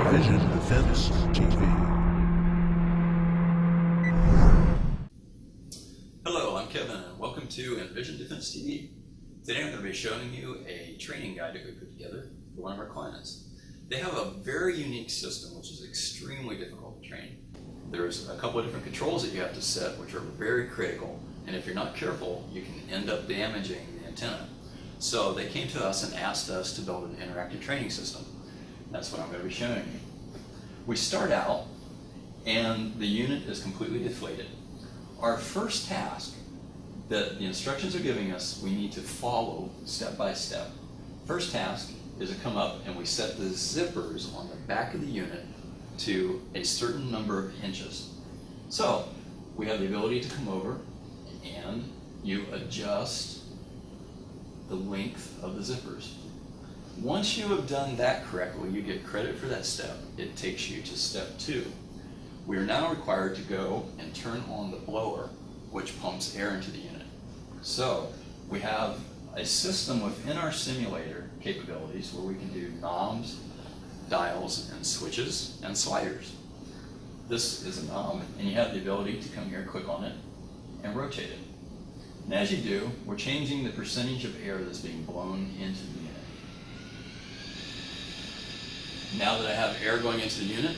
nVision Defense TV. Hello, I'm Kevin and welcome to nVision Defense TV. Today I'm going to be showing you a training guide that we put together for one of our clients. They have a very unique system which is extremely difficult to train. There's a couple of different controls that you have to set which are very critical, and if you're not careful you can end up damaging the antenna. So they came to us and asked us to build an interactive training system. That's what I'm going to be showing you. We start out and the unit is completely deflated. Our first task that the instructions are giving us, we need to follow step by step. First task is to come up and we set the zippers on the back of the unit to a certain number of inches. So we have the ability to come over and you adjust the length of the zippers. Once you have done that correctly, you get credit for that step. It takes you to step 2. We are now required to go and turn on the blower, which pumps air into the unit. So we have a system within our simulator capabilities where we can do knobs, dials, and switches and sliders. This is a knob, and you have the ability to come here, click on it, and rotate it. And as you do, we're changing the percentage of air that's being blown into the unit. Now that I have air going into the unit,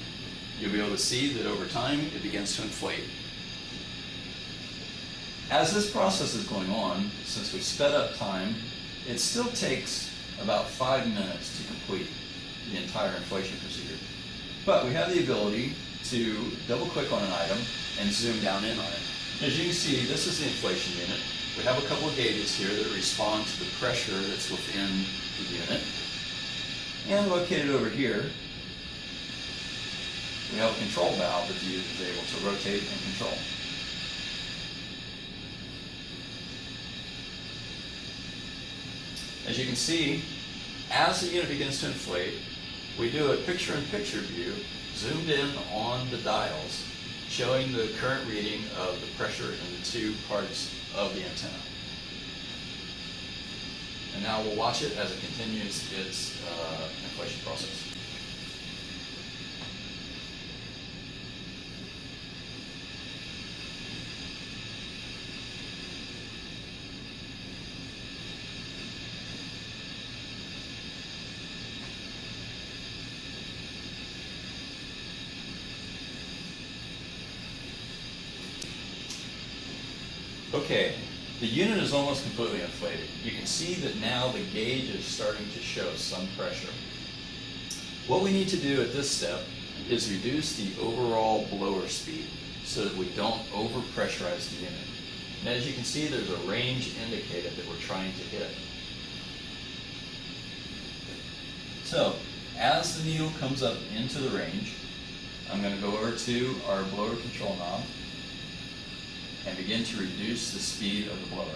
you'll be able to see that over time it begins to inflate. As this process is going on, since we sped up time, it still takes about 5 minutes to complete the entire inflation procedure. But we have the ability to double click on an item and zoom down in on it. As you can see, this is the inflation unit. We have a couple of gauges here that respond to the pressure that's within the unit. And located over here, we have a control valve that the user is able to rotate and control. As you can see, as the unit begins to inflate, we do a picture-in-picture view, zoomed in on the dials, showing the current reading of the pressure in the 2 parts of the antenna. And now we'll watch it as it continues its inflation process. Okay, the unit is almost completely inflated. You can see that now the gauge is starting to show some pressure. What we need to do at this step is reduce the overall blower speed so that we don't over-pressurize the unit. And as you can see, there's a range indicator that we're trying to hit. So, as the needle comes up into the range, I'm going to go over to our blower control knob and begin to reduce the speed of the blower.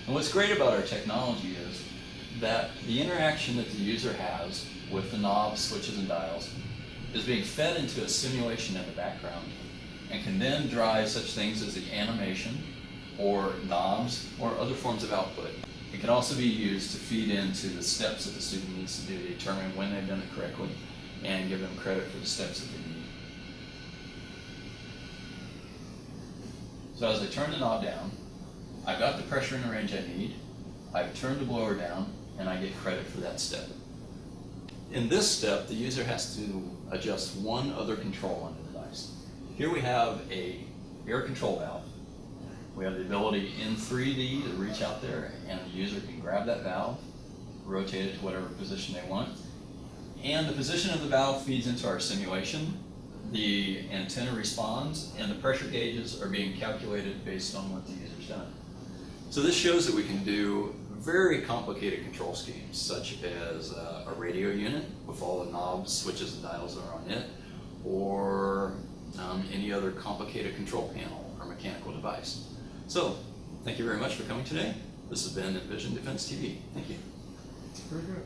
And what's great about our technology is that the interaction that the user has with the knobs, switches, and dials is being fed into a simulation in the background and can then drive such things as the animation or knobs or other forms of output. It can also be used to feed into the steps that the student needs to do to determine when they've done it correctly and give them credit for the steps that they need. So as I turn the knob down, I've got the pressure in the range I need, I've turned the blower down, and I get credit for that step. In this step, the user has to adjust one other control on the device. Here we have an air control valve. We have the ability in 3D to reach out there, and the user can grab that valve, rotate it to whatever position they want. And the position of the valve feeds into our simulation. The antenna responds, and the pressure gauges are being calculated based on what the user's done. So this shows that we can do very complicated control schemes, such as a radio unit with all the knobs, switches, and dials that are on it, or any other complicated control panel or mechanical device. So, thank you very much for coming today. This has been nVision Defense TV. Thank you. Very good.